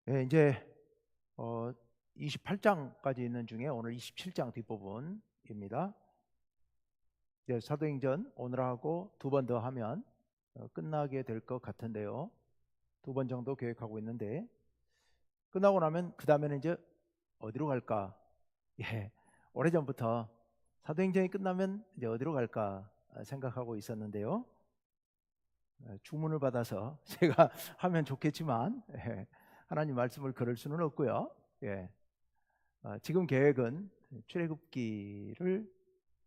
예, 이제 28장까지 있는 중에 오늘 27장 뒷부분입니다. 이제 사도행전 오늘하고 두 번 더 하면 끝나게 될 것 같은데요. 두 번 정도 계획하고 있는데 끝나고 나면 그 다음에는 이제 어디로 갈까? 예, 오래전부터 사도행전이 끝나면 이제 어디로 갈까 생각하고 있었는데요. 주문을 받아서 제가 하면 좋겠지만 하나님 말씀을 걸을 수는 없고요. 예, 지금 계획은 출애굽기를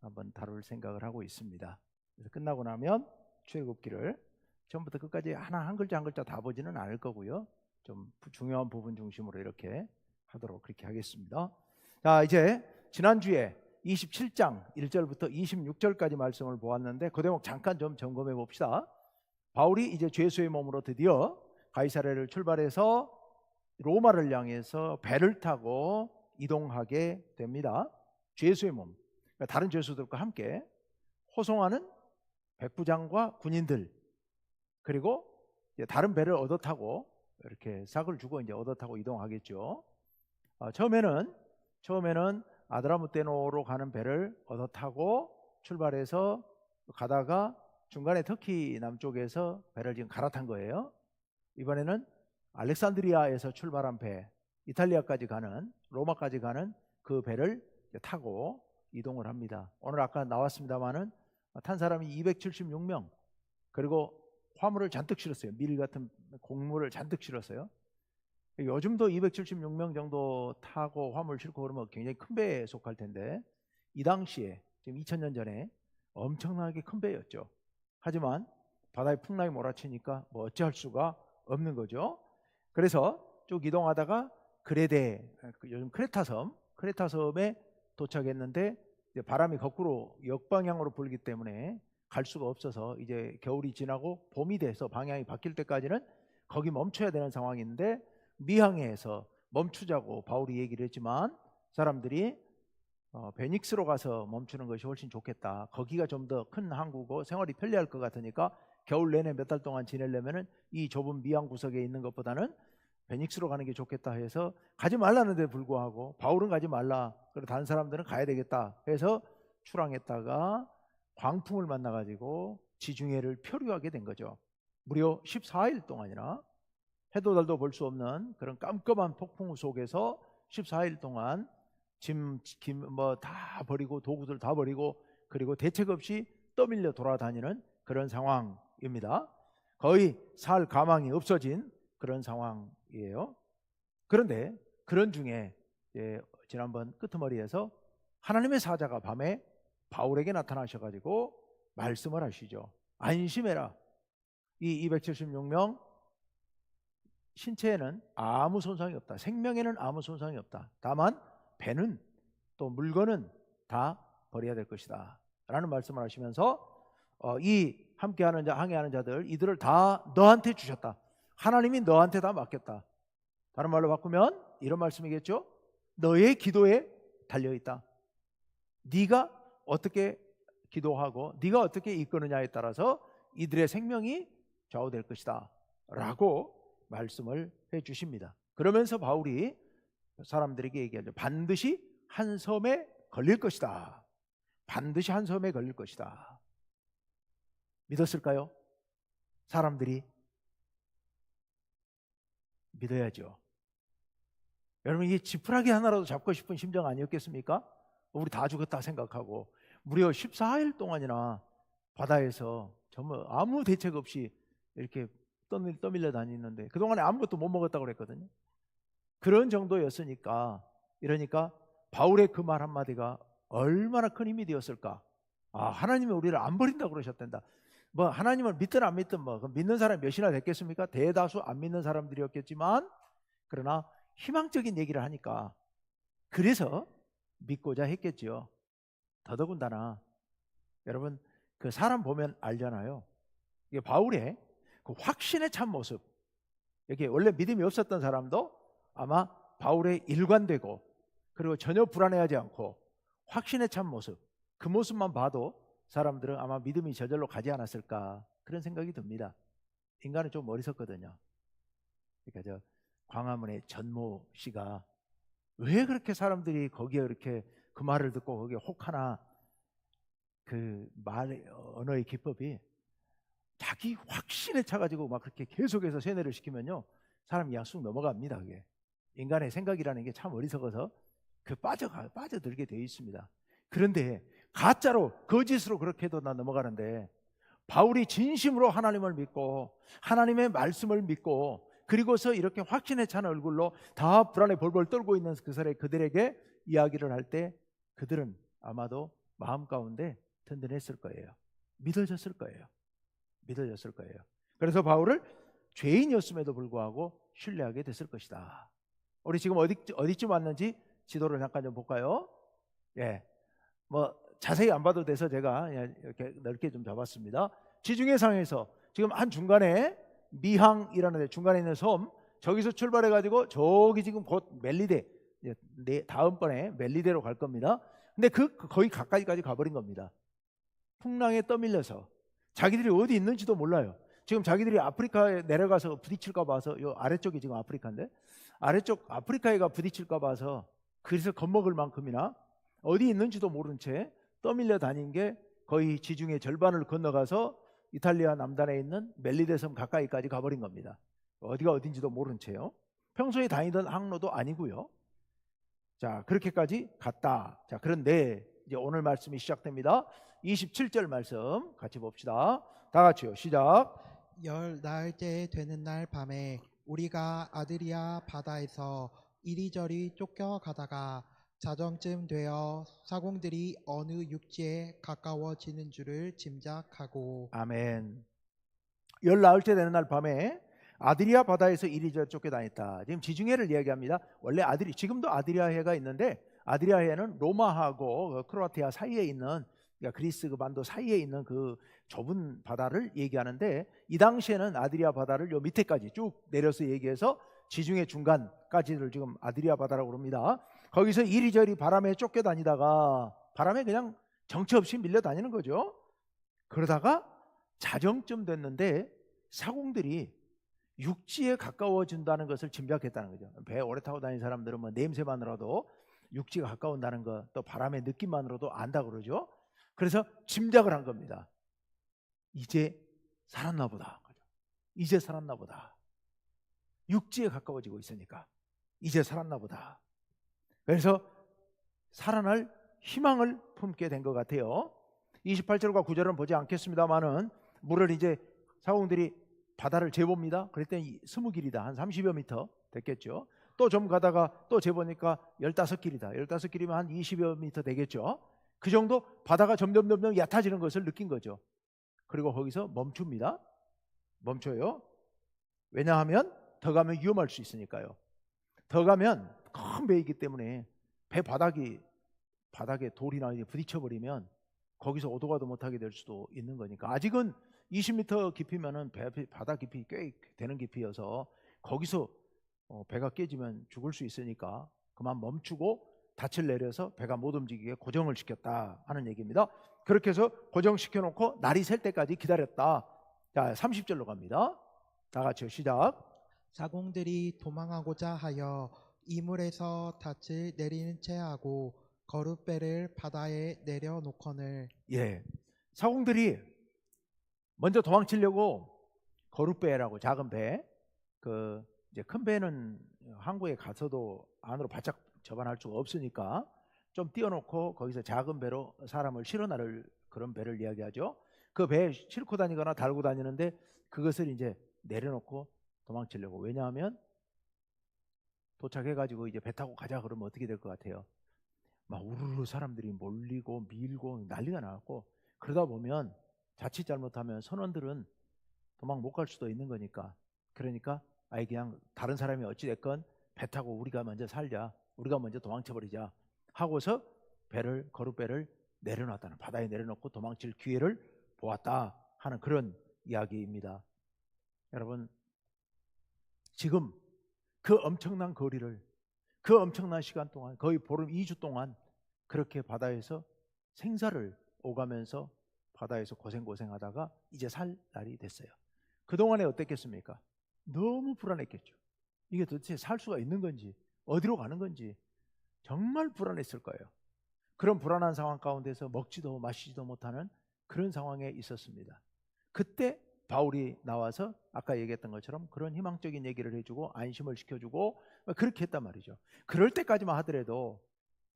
한번 다룰 생각을 하고 있습니다. 그래서 끝나고 나면 출애굽기를 처음부터 끝까지 하나 한 글자 한 글자 다 보지는 않을 거고요. 좀 중요한 부분 중심으로 이렇게 하도록 그렇게 하겠습니다. 자, 이제 지난주에 27장 1절부터 26절까지 말씀을 보았는데 그 대목 잠깐 좀 점검해 봅시다. 바울이 이제 죄수의 몸으로 드디어 가이사랴를 출발해서 로마를 향해서 배를 타고 이동하게 됩니다. 죄수의 몸, 그러니까 다른 죄수들과 함께 호송하는 백부장과 군인들, 그리고 다른 배를 얻어 타고 이렇게 삭을 주고 이제 얻어 타고 이동하겠죠. 처음에는 아드라무테노로 가는 배를 얻어 타고 출발해서 가다가 중간에 터키 남쪽에서 배를 지금 갈아탄 거예요. 이번에는 알렉산드리아에서 출발한 배, 이탈리아까지 가는, 로마까지 가는 그 배를 타고 이동을 합니다. 오늘 아까 나왔습니다마는 탄 사람이 276명, 그리고 화물을 잔뜩 실었어요. 밀 같은 곡물을 잔뜩 실었어요. 요즘도 276명 정도 타고 화물 싣고 그러면 굉장히 큰 배에 속할 텐데 이 당시에 지금 2000년 전에 엄청나게 큰 배였죠. 하지만 바다에 풍랑이 몰아치니까 뭐 어찌할 수가 없는 거죠. 그래서 쭉 이동하다가 그레데, 요즘 크레타섬에 도착했는데 바람이 거꾸로 역방향으로 불기 때문에 갈 수가 없어서 이제 겨울이 지나고 봄이 돼서 방향이 바뀔 때까지는 거기 멈춰야 되는 상황인데 미항에서 멈추자고 바울이 얘기를 했지만 사람들이 베닉스로 가서 멈추는 것이 훨씬 좋겠다. 거기가 좀 더 큰 항구고 생활이 편리할 것 같으니까 겨울 내내 몇 달 동안 지내려면은 이 좁은 미항 구석에 있는 것보다는 베닉스로 가는 게 좋겠다 해서 가지 말라는데 불구하고 바울은 가지 말라. 그리고 다른 사람들은 가야 되겠다 해서 출항했다가 광풍을 만나가지고 지중해를 표류하게 된 거죠. 무려 14일 동안이나 해도 달도 볼 수 없는 그런 깜깜한 폭풍 속에서 14일 동안 짐 뭐 다 버리고 도구들 다 버리고 그리고 대책 없이 떠밀려 돌아다니는 그런 상황입니다. 거의 살 가망이 없어진 그런 상황이에요. 그런데 그런 중에 지난번 끄트머리에서 하나님의 사자가 밤에 바울에게 나타나셔가지고 말씀을 하시죠. 안심해라. 이 276명 신체에는 아무 손상이 없다. 생명에는 아무 손상이 없다. 다만 배는 또 물건은 다 버려야 될 것이다 라는 말씀을 하시면서 이 함께하는 자, 항해하는 자들 이들을 다 너한테 주셨다. 하나님이 너한테 다 맡겼다. 다른 말로 바꾸면 이런 말씀이겠죠. 너의 기도에 달려있다. 네가 어떻게 기도하고 네가 어떻게 이끄느냐에 따라서 이들의 생명이 좌우될 것이다 라고 말씀을 해 주십니다. 그러면서 바울이 사람들에게 얘기하죠. 반드시 한 섬에 걸릴 것이다. 반드시 한 섬에 걸릴 것이다. 믿었을까요? 사람들이 믿어야죠. 여러분, 이게 지푸라기 하나라도 잡고 싶은 심정 아니었겠습니까? 우리 다 죽었다 생각하고 무려 14일 동안이나 바다에서 정말 아무 대책 없이 이렇게 떠밀려 다니는데 그동안에 아무것도 못 먹었다고 그랬거든요. 그런 정도였으니까, 이러니까 바울의 그 말 한마디가 얼마나 큰 힘이 되었을까. 하나님이 우리를 안 버린다고 그러셨단다. 뭐 하나님을 믿든 안 믿든 뭐 믿는 사람이 몇이나 됐겠습니까? 대다수 안 믿는 사람들이었겠지만, 그러나 희망적인 얘기를 하니까 그래서 믿고자 했겠죠. 더더군다나 여러분, 그 사람 보면 알잖아요. 이게 바울의 그 확신에 찬 모습, 이게 원래 믿음이 없었던 사람도 아마 바울의 일관되고 그리고 전혀 불안해하지 않고 확신에 찬 모습, 그 모습만 봐도 사람들은 아마 믿음이 저절로 가지 않았을까 그런 생각이 듭니다. 인간은 좀 어리석거든요. 그러니까 광화문의 전모 씨가 왜 그렇게 사람들이 거기에 그렇게 그 말을 듣고 거기에 혹하나, 그 말의 언어의 기법이 자기 확신에 차가지고 막 그렇게 계속해서 세뇌를 시키면요, 사람이 그냥 쑥 넘어갑니다. 그게 인간의 생각이라는 게 참 어리석어서 그 빠져들게 되어 있습니다. 그런데 가짜로 거짓으로 그렇게 해도 나 넘어가는데, 바울이 진심으로 하나님을 믿고 하나님의 말씀을 믿고 그리고서 이렇게 확신에 찬 얼굴로 다 불안에 벌벌 떨고 있는 그들에게 이야기를 할 때 그들은 아마도 마음 가운데 든든했을 거예요. 믿어졌을 거예요. 믿어졌을 거예요. 그래서 바울을 죄인이었음에도 불구하고 신뢰하게 됐을 것이다. 우리 지금 어디쯤 왔는지 지도를 잠깐 좀 볼까요? 예, 뭐 자세히 안 봐도 돼서 제가 이렇게 넓게 좀 잡았습니다. 지중해상에서 지금 한 중간에 미항이라는 데 중간에 있는 섬, 저기서 출발해 가지고 저기 지금 곧 멜리데, 다음번에 멜리데로 갈 겁니다. 근데 거의 가까이까지 가버린 겁니다. 풍랑에 떠밀려서 자기들이 어디 있는지도 몰라요. 지금 자기들이 아프리카에 내려가서 부딪힐까 봐서, 요 아래쪽이 지금 아프리카인데 아래쪽 아프리카에가 부딪힐까 봐서 그래서 겁먹을 만큼이나 어디 있는지도 모른 채 떠밀려 다닌 게 거의 지중해 절반을 건너가서 이탈리아 남단에 있는 멜리데 섬 가까이까지 가버린 겁니다. 어디가 어딘지도 모른 채요. 평소에 다니던 항로도 아니고요. 자, 그렇게까지 갔다. 자, 그런데 이제 오늘 말씀이 시작됩니다. 27절 말씀 같이 봅시다. 다 같이요. 시작. 10날째 되는 날 밤에 우리가 아드리아 바다에서 이리저리 쫓겨가다가 자정쯤 되어 사공들이 어느 육지에 가까워지는 줄을 짐작하고. 아멘. 10나흘째 되는 날 밤에 아드리아 바다에서 이리저리 쫓겨다녔다. 지금 지중해를 이야기합니다. 원래 지금도 아드리아해가 있는데, 아드리아해는 로마하고 크로아티아 사이에 있는, 그러니까 그리스 그 반도 사이에 있는 그 좁은 바다를 얘기하는데, 이 당시에는 아드리아 바다를 요 밑에까지 쭉 내려서 얘기해서 지중해 중간까지를 지금 아드리아 바다라고 그럽니다. 거기서 이리저리 바람에 쫓겨다니다가, 바람에 그냥 정처 없이 밀려다니는 거죠. 그러다가 자정쯤 됐는데 사공들이 육지에 가까워진다는 것을 짐작했다는 거죠. 배 오래 타고 다니는 사람들은 뭐 냄새만으로도 육지가 가까운다는 거, 또 바람의 느낌만으로도 안다 그러죠. 그래서 짐작을 한 겁니다. 이제 살았나 보다. 이제 살았나 보다. 육지에 가까워지고 있으니까 이제 살았나 보다. 그래서 살아날 희망을 품게 된 것 같아요. 28절과 9절은 보지 않겠습니다만은, 물을 이제 사공들이 바다를 재봅니다. 그랬더니 20길이다. 한 30여 미터 됐겠죠. 또 좀 가다가 또 재보니까 15길이다. 15길이면 한 20여 미터 되겠죠. 그 정도 바다가 점점 얕아지는 것을 느낀 거죠. 그리고 거기서 멈춥니다. 멈춰요. 왜냐하면 더 가면 위험할 수 있으니까요. 더 가면 큰 배이기 때문에 배 바닥에 돌이나 부딪혀버리면 거기서 오도 가도 못하게 될 수도 있는 거니까. 아직은 20m 깊이면은 바다 깊이 꽤 되는 깊이여서 거기서 배가 깨지면 죽을 수 있으니까 그만 멈추고 닻을 내려서 배가 못 움직이게 고정을 시켰다 하는 얘기입니다. 그렇게 해서 고정시켜 놓고 날이 셀 때까지 기다렸다. 자, 30절로 갑니다. 다 같이요. 시작. 사공들이 도망하고자 하여 이물에서 닻을 내리는 채 하고 거룻배를 바다에 내려놓거늘. 예, 사공들이 먼저 도망치려고 거룻배라고, 작은 배, 그 이제 큰 배는 항구에 가서도 안으로 바짝 접안할 수가 없으니까 좀 띄워놓고 거기서 작은 배로 사람을 실어 나를 그런 배를 이야기하죠. 그 배에 싣고 다니거나 달고 다니는데 그것을 이제 내려놓고 도망치려고. 왜냐하면 도착해가지고 이제 배 타고 가자 그러면 어떻게 될 것 같아요? 막 우르르 사람들이 몰리고 밀고 난리가 나고, 그러다 보면 자칫 잘못하면 선원들은 도망 못 갈 수도 있는 거니까. 그러니까 아예 그냥 다른 사람이 어찌 됐건 배 타고 우리가 먼저 살자, 우리가 먼저 도망쳐 버리자 하고서 거룻배를 내려놨다는, 바다에 내려놓고 도망칠 기회를 보았다 하는 그런 이야기입니다. 여러분, 지금 그 엄청난 거리를, 그 엄청난 시간 동안, 거의 보름 2주 동안 그렇게 바다에서 생사를 오가면서 바다에서 고생하다가 이제 살 날이 됐어요. 그동안에 어땠겠습니까? 너무 불안했겠죠. 이게 도대체 살 수가 있는 건지 어디로 가는 건지 정말 불안했을 거예요. 그런 불안한 상황 가운데서 먹지도 마시지도 못하는 그런 상황에 있었습니다. 그때 바울이 나와서 아까 얘기했던 것처럼 그런 희망적인 얘기를 해주고 안심을 시켜주고 그렇게 했단 말이죠. 그럴 때까지만 하더라도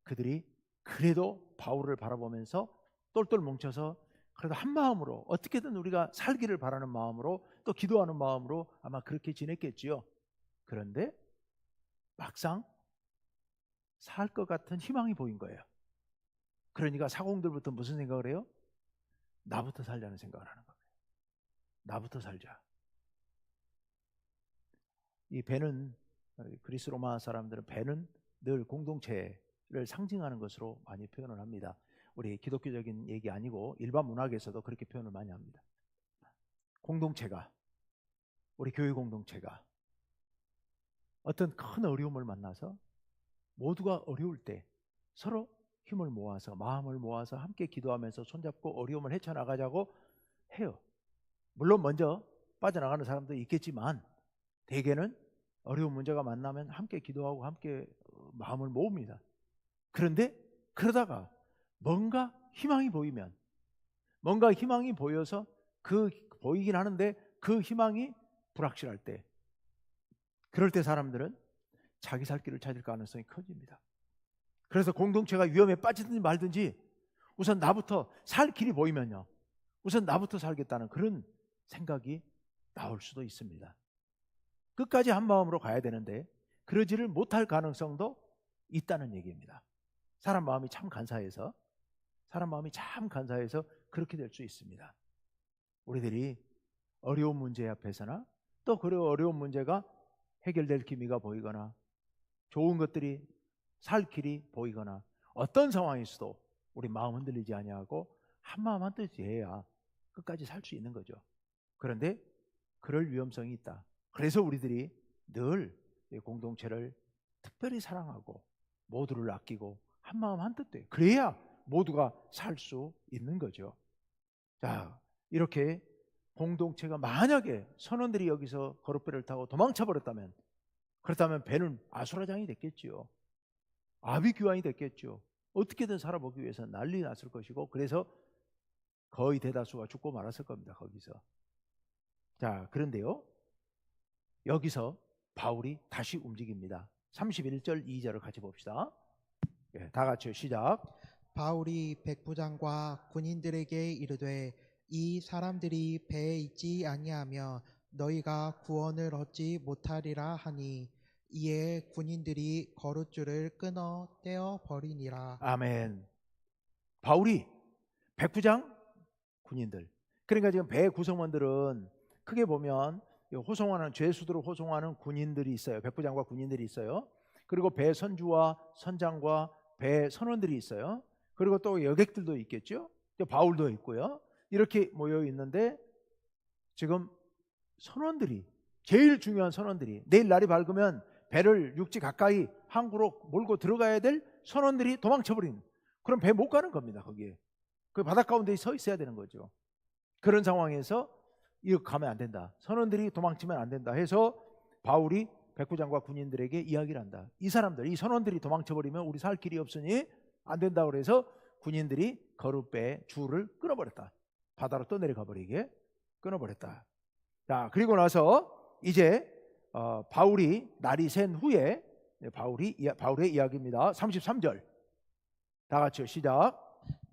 그들이 그래도 바울을 바라보면서 똘똘 뭉쳐서 그래도 한 마음으로 어떻게든 우리가 살기를 바라는 마음으로 또 기도하는 마음으로 아마 그렇게 지냈겠지요. 그런데 막상 살 것 같은 희망이 보인 거예요. 그러니까 사공들부터 무슨 생각을 해요? 나부터 살자는 생각을 하는 거예요. 나부터 살자. 이 배는, 그리스 로마 사람들은 배는 늘 공동체를 상징하는 것으로 많이 표현을 합니다. 우리 기독교적인 얘기 아니고 일반 문학에서도 그렇게 표현을 많이 합니다. 공동체가, 우리 교회 공동체가 어떤 큰 어려움을 만나서 모두가 어려울 때 서로 힘을 모아서 마음을 모아서 함께 기도하면서 손잡고 어려움을 헤쳐나가자고 해요. 물론 먼저 빠져나가는 사람도 있겠지만 대개는 어려운 문제가 만나면 함께 기도하고 함께 마음을 모읍니다. 그런데 그러다가 뭔가 희망이 보이면, 뭔가 희망이 보여서 보이긴 하는데 그 희망이 불확실할 때, 그럴 때 사람들은 자기 살 길을 찾을 가능성이 커집니다. 그래서 공동체가 위험에 빠지든지 말든지 우선 나부터 살 길이 보이면요, 우선 나부터 살겠다는 그런 생각이 나올 수도 있습니다. 끝까지 한 마음으로 가야 되는데 그러지를 못할 가능성도 있다는 얘기입니다. 사람 마음이 참 간사해서 그렇게 될 수 있습니다. 우리들이 어려운 문제 앞에서나 또 그 어려운 문제가 해결될 기미가 보이거나 좋은 것들이 살 길이 보이거나 어떤 상황에서도 우리 마음 흔들리지 아니하고 한 마음 한 뜻이 해야 끝까지 살 수 있는 거죠. 그런데 그럴 위험성이 있다. 그래서 우리들이 늘 공동체를 특별히 사랑하고 모두를 아끼고 한 마음 한 뜻 돼. 그래야 모두가 살 수 있는 거죠. 자, 이렇게 공동체가 만약에 선원들이 여기서 거룻배를 타고 도망쳐 버렸다면, 그렇다면 배는 아수라장이 됐겠지요. 아비규환이 됐겠죠. 어떻게든 살아보기 위해서 난리 났을 것이고, 그래서 거의 대다수가 죽고 말았을 겁니다. 거기서. 자, 그런데요, 여기서 바울이 다시 움직입니다. 31절 2절을 같이 봅시다. 다 같이 시작. 바울이 백부장과 군인들에게 이르되 이 사람들이 배에 있지 아니하면 너희가 구원을 얻지 못하리라 하니 이에 군인들이 거룻줄을 끊어 떼어 버리니라. 아멘. 바울이 백부장, 군인들, 그러니까 지금 배 구성원들은 크게 보면 호송하는, 죄수들을 호송하는 군인들이 있어요. 백부장과 군인들이 있어요. 그리고 배 선주와 선장과 배 선원들이 있어요. 그리고 또 여객들도 있겠죠. 바울도 있고요. 이렇게 모여 있는데 지금 선원들이, 제일 중요한 선원들이, 내일 날이 밝으면 배를 육지 가까이 항구로 몰고 들어가야 될 선원들이 도망쳐버린, 그럼 배 못 가는 겁니다. 거기에 그 바닷 가운데 서 있어야 되는 거죠. 그런 상황에서 이거 가면 안 된다, 선원들이 도망치면 안 된다 해서 바울이 백부장과 군인들에게 이야기를 한다. 이 사람들, 이 선원들이 도망쳐버리면 우리 살 길이 없으니 안 된다고 그래서 군인들이 거룻배 줄을 끊어버렸다. 바다로 떠내려가 버리게 끊어버렸다. 자, 그리고 나서 이제 바울이 날이 샌 후에 바울의 이야기입니다. 33절 다 같이요, 시작.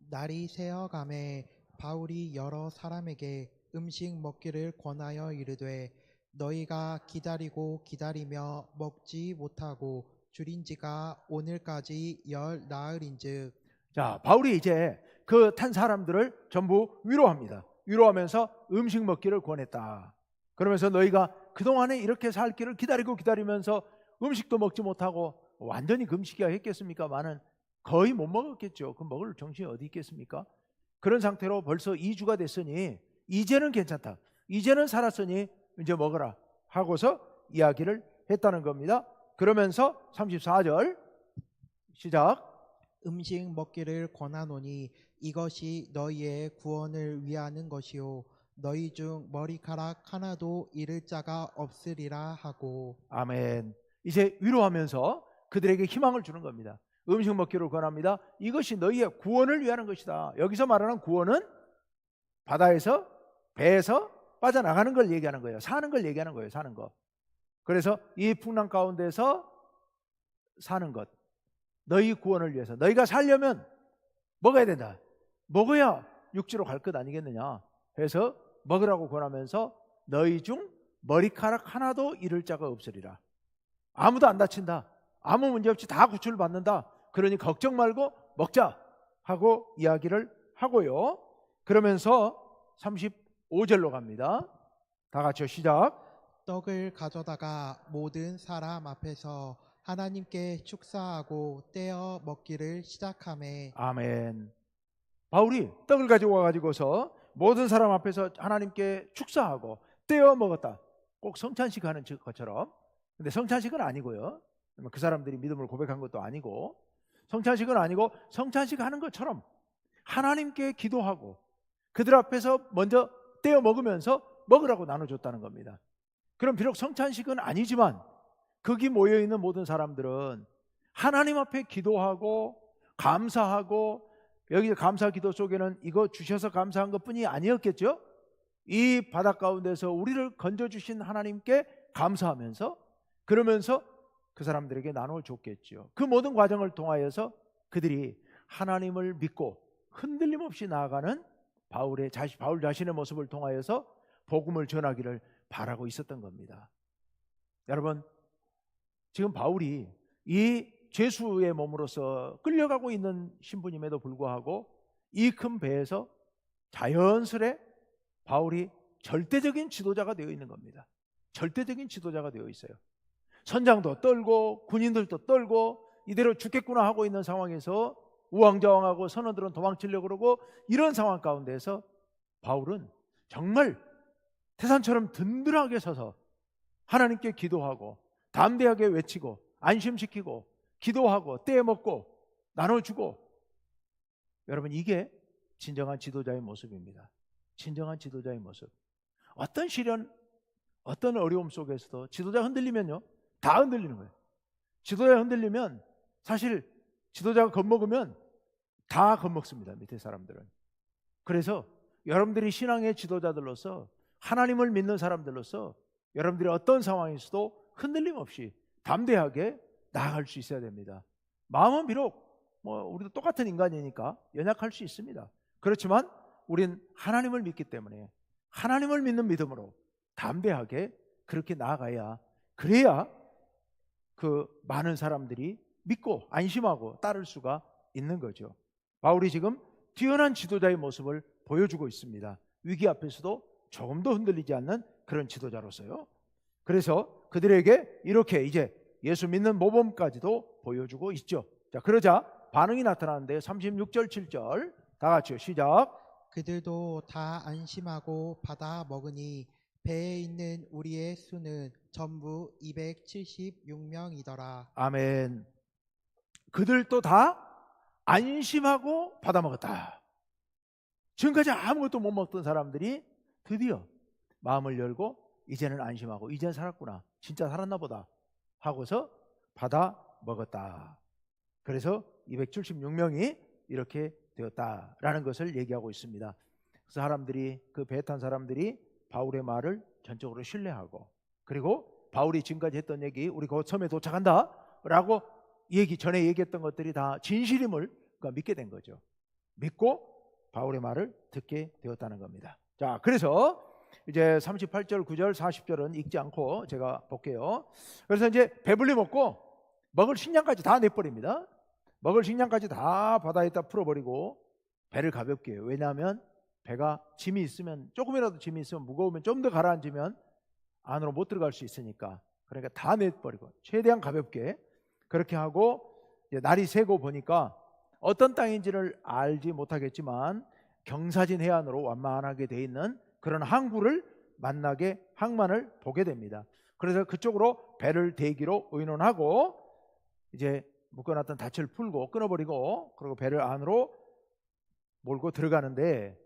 날이 새어가매 바울이 여러 사람에게 음식 먹기를 권하여 이르되 너희가 기다리고 기다리며 먹지 못하고 줄인 지가 오늘까지 열 나흘인즉. 자, 바울이 이제 그 탄 사람들을 전부 위로합니다. 위로하면서 음식 먹기를 권했다. 그러면서 너희가 그동안에 이렇게 살 길을 기다리면서 음식도 먹지 못하고 완전히 금식이야 했겠습니까마는 거의 못 먹었겠죠. 그 먹을 정신이 어디 있겠습니까? 그런 상태로 벌써 2주가 됐으니 이제는 괜찮다, 이제는 살았으니 이제 먹어라 하고서 이야기를 했다는 겁니다. 그러면서 34절 시작. 음식 먹기를 권하노니 이것이 너희의 구원을 위하는 것이요 너희 중 머리카락 하나도 잃을 자가 없으리라 하고. 아멘. 이제 위로하면서 그들에게 희망을 주는 겁니다. 음식 먹기를 권합니다. 이것이 너희의 구원을 위하는 것이다. 여기서 말하는 구원은 바다에서, 배에서 빠져나가는 걸 얘기하는 거예요. 사는 걸 얘기하는 거예요. 사는 거. 그래서 이 풍랑 가운데서 사는 것, 너희 구원을 위해서, 너희가 살려면 먹어야 된다. 먹어야 육지로 갈 것 아니겠느냐 해서 먹으라고 권하면서 너희 중 머리카락 하나도 잃을 자가 없으리라. 아무도 안 다친다. 아무 문제 없이 다 구출받는다. 그러니 걱정 말고 먹자 하고 이야기를 하고요. 그러면서 35절로 갑니다. 다 같이요. 시작. 떡을 가져다가 모든 사람 앞에서 하나님께 축사하고 떼어 먹기를 시작하매. 아멘. 바울이 떡을 가지고 와가지고서 모든 사람 앞에서 하나님께 축사하고 떼어 먹었다. 꼭 성찬식 하는 것처럼. 근데 성찬식은 아니고요. 그 사람들이 믿음을 고백한 것도 아니고, 성찬식은 아니고 성찬식 하는 것처럼 하나님께 기도하고 그들 앞에서 먼저 떼어 먹으면서 먹으라고 나눠줬다는 겁니다. 그럼 비록 성찬식은 아니지만 거기 모여있는 모든 사람들은 하나님 앞에 기도하고 감사하고, 여기 감사 기도 속에는 이거 주셔서 감사한 것뿐이 아니었겠죠. 이 바다 가운데서 우리를 건져주신 하나님께 감사하면서, 그러면서 그 사람들에게 나눠 줬겠죠. 그 모든 과정을 통하여서 그들이 하나님을 믿고 흔들림 없이 나아가는 바울 자신의 모습을 통하여서 복음을 전하기를 바라고 있었던 겁니다. 여러분, 지금 바울이 이 죄수의 몸으로서 끌려가고 있는 신부님에도 불구하고 이 큰 배에서 자연스레 바울이 절대적인 지도자가 되어 있는 겁니다. 절대적인 지도자가 되어 있어요. 선장도 떨고 군인들도 떨고 이대로 죽겠구나 하고 있는 상황에서 우왕좌왕하고 선원들은 도망치려고 그러고, 이런 상황 가운데서 바울은 정말 태산처럼 든든하게 서서 하나님께 기도하고 담대하게 외치고 안심시키고 기도하고 떼먹고 나눠주고. 여러분, 이게 진정한 지도자의 모습입니다. 진정한 지도자의 모습. 어떤 시련, 어떤 어려움 속에서도 지도자 흔들리면요, 다 흔들리는 거예요. 지도자 흔들리면 사실 지도자가 겁먹으면 다 겁먹습니다. 밑에 사람들은. 그래서 여러분들이 신앙의 지도자들로서, 하나님을 믿는 사람들로서 여러분들이 어떤 상황에서도 흔들림 없이 담대하게 나아갈 수 있어야 됩니다. 마음은 비록 우리도 똑같은 인간이니까 연약할 수 있습니다. 그렇지만 우린 하나님을 믿기 때문에 하나님을 믿는 믿음으로 담대하게 그렇게 나아가야, 그래야 그 많은 사람들이 믿고 안심하고 따를 수가 있는 거죠. 바울이 지금 뛰어난 지도자의 모습을 보여주고 있습니다. 위기 앞에서도 조금도 흔들리지 않는 그런 지도자로서요. 그래서 그들에게 이렇게 이제 예수 믿는 모범까지도 보여주고 있죠. 자, 그러자 반응이 나타나는데 36절 7절 다 같이요. 시작. 그들도 다 안심하고 받아 먹으니 배에 있는 우리의 수는 전부 276명이더라. 아멘. 그들도 다 안심하고 받아 먹었다. 지금까지 아무것도 못 먹던 사람들이 드디어 마음을 열고 이제는 안심하고, 이제는 살았구나, 진짜 살았나 보다 하고서 받아 먹었다. 그래서 276명이 이렇게 되었다라는 것을 얘기하고 있습니다. 그 사람들이, 그 배에 탄 사람들이 바울의 말을 전적으로 신뢰하고, 그리고 바울이 지금까지 했던 얘기, 우리 곧 섬에 도착한다 라고 전에 얘기했던 것들이 다 진실임을 믿게 된 거죠. 믿고 바울의 말을 듣게 되었다는 겁니다. 자, 그래서 이제 38절, 9절, 40절은 읽지 않고 제가 볼게요. 그래서 이제 배불리 먹고 먹을 식량까지 다 내버립니다. 먹을 식량까지 다 바다에다 풀어버리고 배를 가볍게 해요. 왜냐하면 배가 짐이 있으면, 조금이라도 짐이 있으면, 무거우면 좀 더 가라앉으면 안으로 못 들어갈 수 있으니까, 그러니까 다 내버리고 최대한 가볍게 그렇게 하고, 이제 날이 새고 보니까 어떤 땅인지를 알지 못하겠지만 경사진 해안으로 완만하게 돼 있는 그런 항구를 만나게, 항만을 보게 됩니다. 그래서 그쪽으로 배를 대기로 의논하고 이제 묶어놨던 닻을 풀고 끊어버리고, 그리고 배를 안으로 몰고 들어가는데,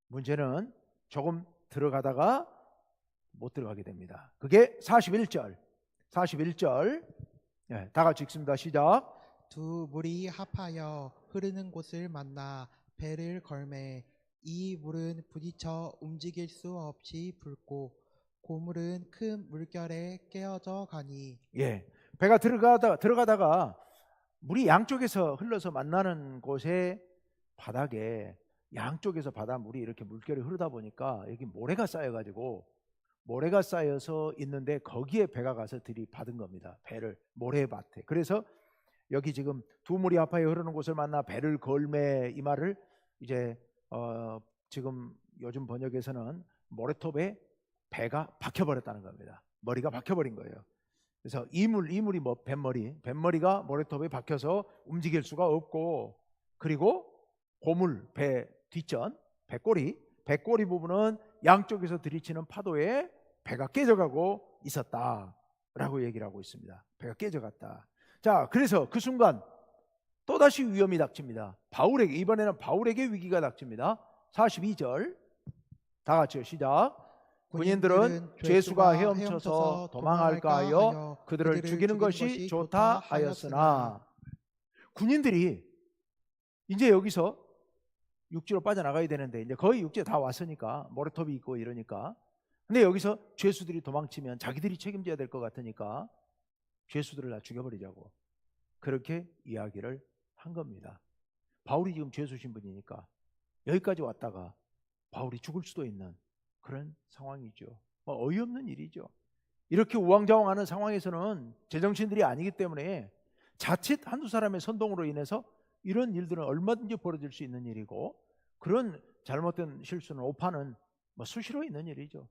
문제는 조금 들어가다가 못 들어가게 됩니다. 그게 41절. 41절. 네, 다 같이 읽습니다. 시작. 두 물이 합하여 흐르는 곳을 만나 배를 걸매 이 물은 부딪혀 움직일 수 없이 붉고 고물은 큰 물결에 깨어져 가니. 예. 배가 들어가다가 물이 양쪽에서 흘러서 만나는 곳에 바닥에 양쪽에서 바다 물이 이렇게 물결이 흐르다 보니까 여기 모래가 쌓여가지고 모래가 쌓여서 있는데 거기에 배가 가서 들이받은 겁니다. 배를 모래밭에. 그래서 여기 지금 두 물이 합하여 흐르는 곳을 만나 배를 걸매 이 말을 이제 지금 요즘 번역에서는 모래톱에 배가 박혀버렸다는 겁니다. 머리가 박혀버린 거예요. 그래서 이물이 뭐 뱃머리가 모래톱에 박혀서 움직일 수가 없고, 그리고 고물 배 뒷전 배꼬리 부분은 양쪽에서 들이치는 파도에 배가 깨져가고 있었다라고 얘기를 하고 있습니다. 배가 깨져갔다. 자, 그래서 그 순간 또다시 위험이 닥칩니다. 이번에는 바울에게 위기가 닥칩니다. 42절 다 같이요. 시작. 군인들은 죄수가 헤엄쳐서 도망할까 하여 그들을 죽이는 것이 좋다 하였으나, 군인들이 이제 여기서 육지로 빠져나가야 되는데 이제 거의 육지에 다 왔으니까 모래톱이 있고 이러니까, 근데 여기서 죄수들이 도망치면 자기들이 책임져야 될 것 같으니까 죄수들을 다 죽여버리자고 그렇게 이야기를 한 겁니다. 바울이 지금 죄수 신분이니까 여기까지 왔다가 바울이 죽을 수도 있는 그런 상황이죠. 어이없는 일이죠. 이렇게 우왕좌왕하는 상황에서는 제정신들이 아니기 때문에 자칫 한두 사람의 선동으로 인해서 이런 일들은 얼마든지 벌어질 수 있는 일이고, 그런 잘못된 실수는 오판은 수시로 있는 일이죠.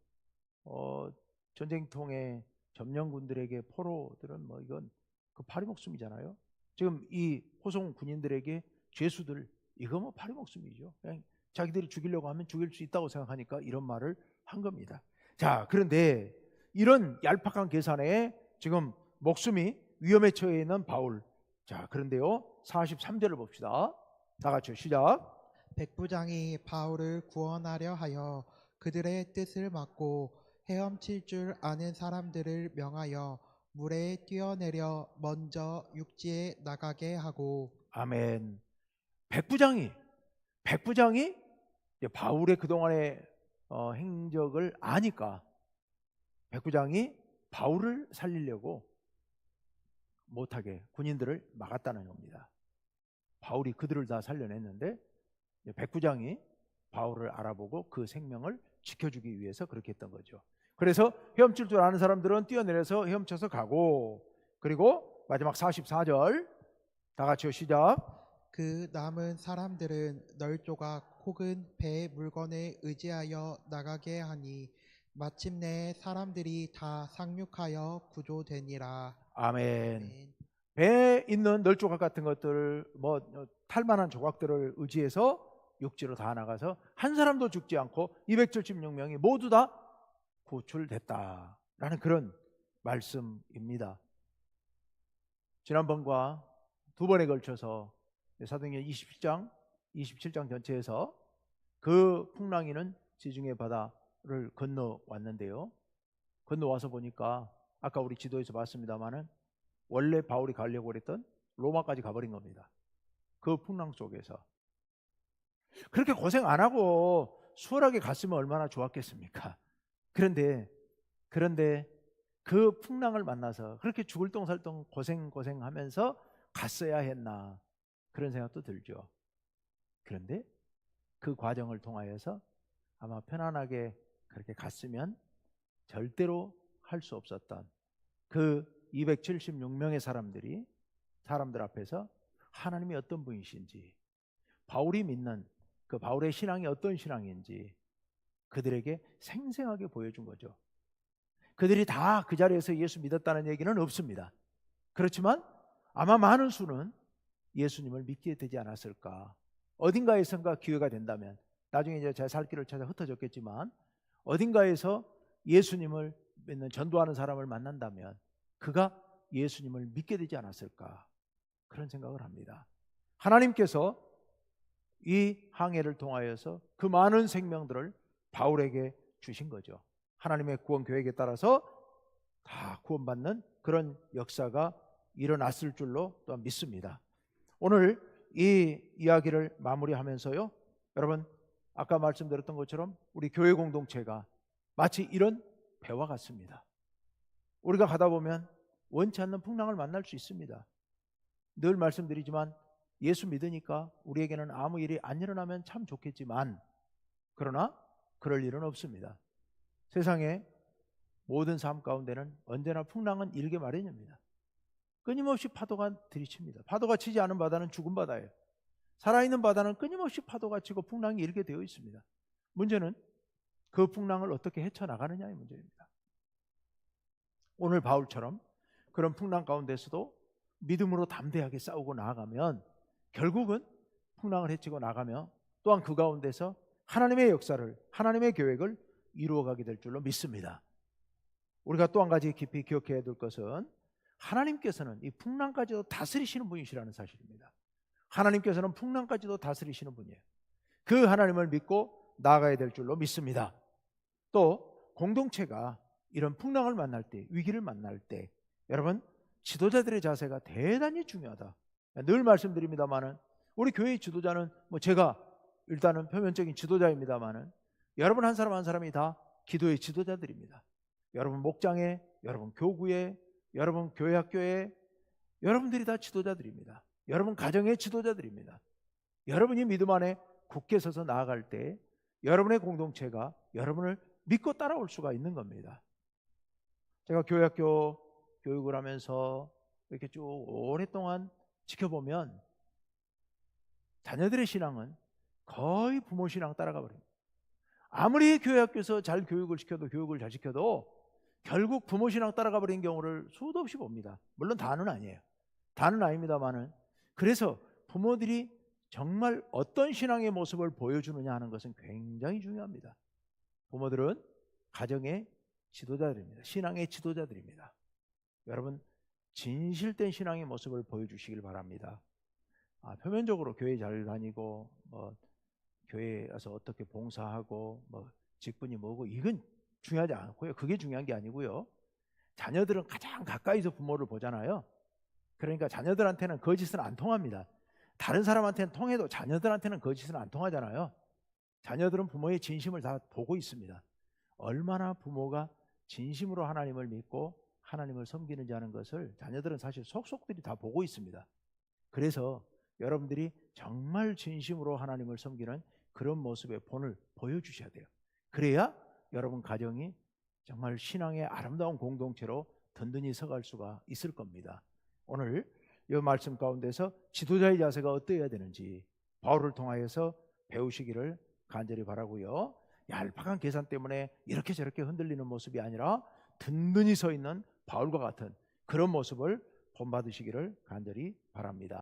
전쟁통에 점령군들에게 포로들은 이건 그 파리 목숨이잖아요. 지금 이 호송 군인들에게 죄수들 이거 파리 목숨이죠. 그냥 자기들이 죽이려고 하면 죽일 수 있다고 생각하니까 이런 말을 한 겁니다. 자, 그런데 이런 얄팍한 계산에 지금 목숨이 위험에 처해 있는 바울. 자, 그런데요 43절을 봅시다. 다 같이 시작. 백부장이 바울을 구원하려 하여 그들의 뜻을 막고 헤엄칠 줄 아는 사람들을 명하여 물에 뛰어내려 먼저 육지에 나가게 하고. 아멘. 백부장이 바울의 그동안의 행적을 아니까 백부장이 바울을 살리려고 못하게 군인들을 막았다는 겁니다. 바울이 그들을 다 살려냈는데 백부장이 바울을 알아보고 그 생명을 지켜주기 위해서 그렇게 했던 거죠. 그래서 헤엄칠 줄 아는 사람들은 뛰어내려서 헤엄쳐서 가고, 그리고 마지막 44절 다 같이요. 시작. 그 남은 사람들은 널조각 혹은 배 물건에 의지하여 나가게 하니 마침내 사람들이 다 상륙하여 구조되니라. 아멘. 배에 있는 널조각 같은 것들, 탈만한 조각들을 의지해서 육지로 다 나가서 한 사람도 죽지 않고 276명이 모두 다 구출됐다라는 그런 말씀입니다. 지난번과 두 번에 걸쳐서 사도행전 27장 전체에서 그 풍랑이는 지중해 바다를 건너왔는데요. 건너와서 보니까 아까 우리 지도에서 봤습니다마는 원래 바울이 가려고 그랬던 로마까지 가버린 겁니다. 그 풍랑 속에서. 그렇게 고생 안 하고 수월하게 갔으면 얼마나 좋았겠습니까? 그런데 그 풍랑을 만나서 그렇게 죽을 똥살똥 고생하면서 갔어야 했나, 그런 생각도 들죠. 그런데 그 과정을 통하여서 아마 편안하게 그렇게 갔으면 절대로 할 수 없었던 그 276명의 사람들 앞에서 하나님이 어떤 분이신지, 바울이 믿는 그 바울의 신앙이 어떤 신앙인지 그들에게 생생하게 보여준 거죠. 그들이 다 그 자리에서 예수 믿었다는 얘기는 없습니다. 그렇지만 아마 많은 수는 예수님을 믿게 되지 않았을까. 어딘가에선가 기회가 된다면, 나중에 이제 제 살 길을 찾아 흩어졌겠지만 어딘가에서 예수님을 믿는 전도하는 사람을 만난다면 그가 예수님을 믿게 되지 않았을까, 그런 생각을 합니다. 하나님께서 이 항해를 통하여서 그 많은 생명들을 바울에게 주신 거죠. 하나님의 구원 계획에 따라서 다 구원받는 그런 역사가 일어났을 줄로 또한 믿습니다. 오늘 이 이야기를 마무리하면서요, 여러분 아까 말씀드렸던 것처럼 우리 교회 공동체가 마치 이런 배와 같습니다. 우리가 가다 보면 원치 않는 풍랑을 만날 수 있습니다. 늘 말씀드리지만 예수 믿으니까 우리에게는 아무 일이 안 일어나면 참 좋겠지만, 그러나 그럴 일은 없습니다. 세상에 모든 삶 가운데는 언제나 풍랑은 일게 마련입니다. 끊임없이 파도가 들이칩니다. 파도가 치지 않은 바다는 죽은 바다예요. 살아있는 바다는 끊임없이 파도가 치고 풍랑이 일게 되어 있습니다. 문제는 그 풍랑을 어떻게 헤쳐나가느냐의 문제입니다. 오늘 바울처럼 그런 풍랑 가운데서도 믿음으로 담대하게 싸우고 나아가면 결국은 풍랑을 헤치고 나가며 또한 그 가운데서 하나님의 역사를, 하나님의 계획을 이루어가게 될 줄로 믿습니다. 우리가 또 한 가지 깊이 기억해야 될 것은 하나님께서는 이 풍랑까지도 다스리시는 분이시라는 사실입니다. 하나님께서는 풍랑까지도 다스리시는 분이에요. 그 하나님을 믿고 나아가야 될 줄로 믿습니다. 또 공동체가 이런 풍랑을 만날 때, 위기를 만날 때 여러분 지도자들의 자세가 대단히 중요하다. 늘 말씀드립니다마는 우리 교회의 지도자는 제가 일단은 표면적인 지도자입니다마는 여러분 한 사람 한 사람이 다 기도의 지도자들입니다. 여러분 목장에, 여러분 교구에, 여러분 교회 학교에 여러분들이 다 지도자들입니다. 여러분 가정의 지도자들입니다. 여러분이 믿음 안에 굳게 서서 나아갈 때 여러분의 공동체가 여러분을 믿고 따라올 수가 있는 겁니다. 제가 교회 학교 교육을 하면서 이렇게 쭉 오랫동안 지켜보면 자녀들의 신앙은 거의 부모 신앙 따라가 버립니다. 아무리 교회 학교에서 잘 교육을 잘 시켜도 결국 부모 신앙 따라가 버린 경우를 수도 없이 봅니다. 물론 다는 아니에요. 다는 아닙니다만은 그래서 부모들이 정말 어떤 신앙의 모습을 보여주느냐 하는 것은 굉장히 중요합니다. 부모들은 가정의 지도자들입니다. 신앙의 지도자들입니다. 여러분 진실된 신앙의 모습을 보여주시길 바랍니다. 표면적으로 교회 잘 다니고 교회에 와서 어떻게 봉사하고 직분이 뭐고 이건 중요하지 않고요. 그게 중요한 게 아니고요. 자녀들은 가장 가까이서 부모를 보잖아요. 그러니까 자녀들한테는 거짓은 안 통합니다. 다른 사람한테는 통해도 자녀들한테는 거짓은 안 통하잖아요. 자녀들은 부모의 진심을 다 보고 있습니다. 얼마나 부모가 진심으로 하나님을 믿고 하나님을 섬기는지 하는 것을 자녀들은 사실 속속들이 다 보고 있습니다. 그래서 여러분들이 정말 진심으로 하나님을 섬기는 그런 모습의 본을 보여주셔야 돼요. 그래야 여러분 가정이 정말 신앙의 아름다운 공동체로 든든히 서갈 수가 있을 겁니다. 오늘 이 말씀 가운데서 지도자의 자세가 어떠해야 되는지 바울을 통하여서 배우시기를 간절히 바라고요. 얄팍한 계산 때문에 이렇게 저렇게 흔들리는 모습이 아니라 든든히 서 있는 바울과 같은 그런 모습을 본받으시기를 간절히 바랍니다.